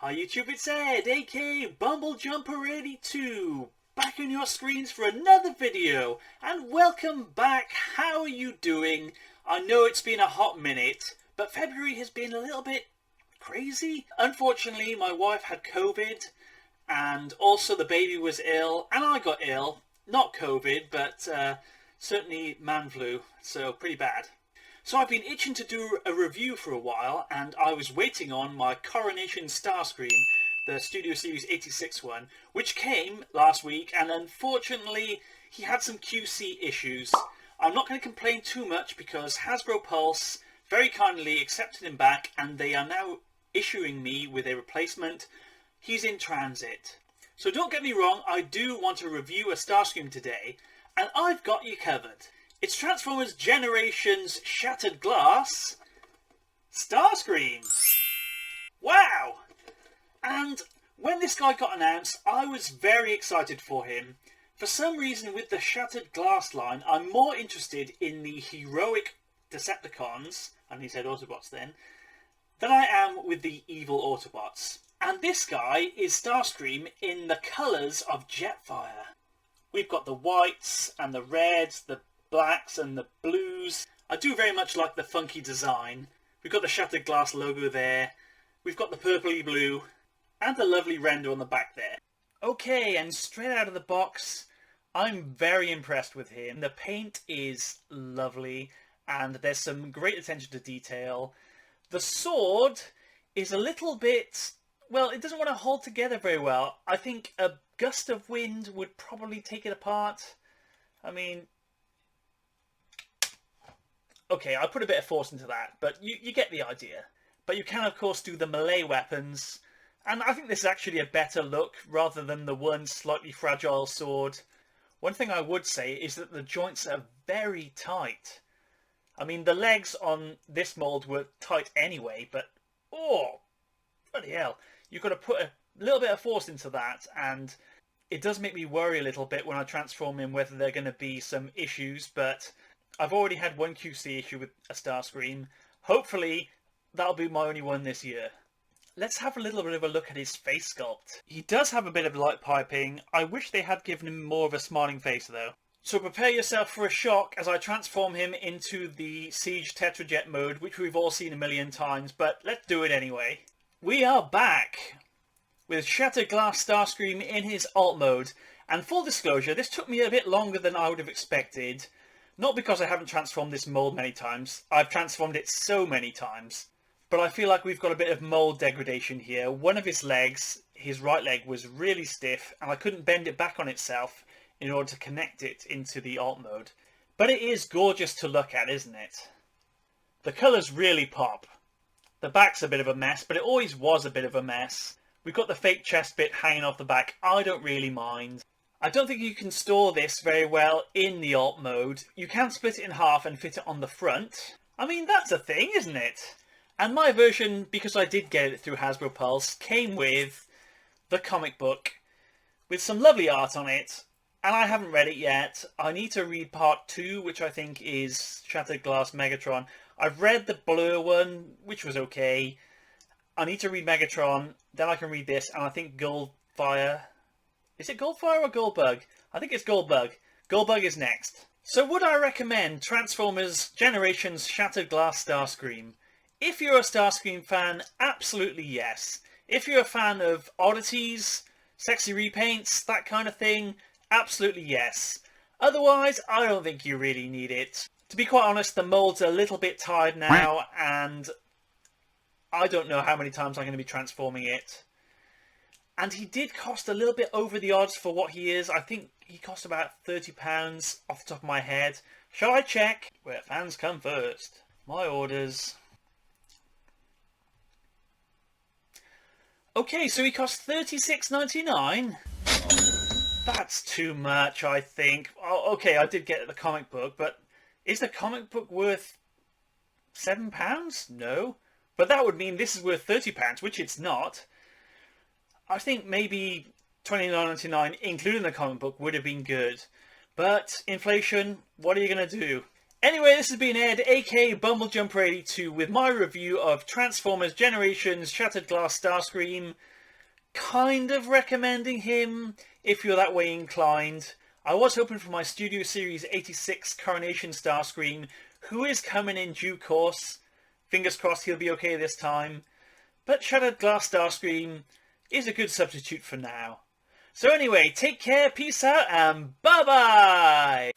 Hi YouTube, it's Ed, aka BumbleJumper82, back on your screens for another video, and welcome back. How are you doing? I know it's been a hot minute, but February has been a little bit crazy. Unfortunately, my wife had COVID, and also the baby was ill, and I got ill. Not COVID, but certainly man flu, so pretty bad. So I've been itching to do a review for a while, and I was waiting on my Coronation Starscream, the Studio Series 86 one, which came last week, and unfortunately he had some QC issues. I'm not going to complain too much because Hasbro Pulse very kindly accepted him back, and they are now issuing me with a replacement. He's in transit. So don't get me wrong, I do want to review a Starscream today, and I've got you covered. It's Transformers Generations Shattered Glass Starscream. Wow! And when this guy got announced, I was very excited for him. For some reason with the Shattered Glass line, I'm more interested in the Heroic Decepticons, and he said Autobots then, than I am with the evil Autobots. And this guy is Starscream in the colours of Jetfire. We've got the whites and the reds, the blacks and the blues. I do very much like the funky design. We've got the Shattered Glass logo there. We've got the purpley blue and the lovely render on the back there. Okay, and straight out of the box, I'm very impressed with him. The paint is lovely and there's some great attention to detail. The sword is a little bit, well, it doesn't want to hold together very well. I think a gust of wind would probably take it apart. I mean, okay, I put a bit of force into that, but you get the idea. But you can, of course, do the melee weapons, and I think this is actually a better look rather than the one slightly fragile sword. One thing I would say is that the joints are very tight. I mean, the legs on this mould were tight anyway, but oh, bloody hell. You've got to put a little bit of force into that, and it does make me worry a little bit when I transform him whether there are going to be some issues, but I've already had one QC issue with a Starscream. Hopefully that'll be my only one this year. Let's have a little bit of a look at his face sculpt. He does have a bit of light piping. I wish they had given him more of a smiling face though. So prepare yourself for a shock as I transform him into the Siege Tetrajet mode, which we've all seen a million times, but let's do it anyway. We are back with Shattered Glass Starscream in his alt mode. And full disclosure, this took me a bit longer than I would have expected. Not because I haven't transformed this mould many times. I've transformed it so many times. But I feel like we've got a bit of mould degradation here. One of his legs, his right leg, was really stiff and I couldn't bend it back on itself in order to connect it into the alt mode. But it is gorgeous to look at, isn't it? The colours really pop. The back's a bit of a mess, but it always was a bit of a mess. We've got the fake chest bit hanging off the back. I don't really mind. I don't think you can store this very well in the alt mode. You can split it in half and fit it on the front. I mean, that's a thing, isn't it? And my version, because I did get it through Hasbro Pulse, came with the comic book with some lovely art on it. And I haven't read it yet. I need to read part 2, which I think is Shattered Glass Megatron. I've read the Blur one, which was okay. I need to read Megatron, then I can read this, and I think Goldfire. Is it Goldfire or Goldbug? I think it's Goldbug. Goldbug is next. So would I recommend Transformers Generations Shattered Glass Starscream? If you're a Starscream fan, absolutely yes. If you're a fan of oddities, sexy repaints, that kind of thing, absolutely yes. Otherwise, I don't think you really need it. To be quite honest, the mould's a little bit tired now, and I don't know how many times I'm going to be transforming it. And he did cost a little bit over the odds for what he is. I think he cost about £30 off the top of my head. Shall I check? Where fans come first. My orders. Okay, so he cost £36.99. That's too much, I think. Oh, okay, I did get the comic book, but is the comic book worth £7? No. But that would mean this is worth £30, which it's not. I think maybe $29.99, including the comic book, would have been good. But inflation, what are you going to do? Anyway, this has been Ed, aka BumbleJumper82, with my review of Transformers Generations Shattered Glass Starscream. kind of recommending him if you're that way inclined. I was hoping for my Studio Series 86 Coronation Starscream, who is coming in due course. Fingers crossed he'll be okay this time. But Shattered Glass Starscream is a good substitute for now. So anyway, take care, peace out, and bye-bye!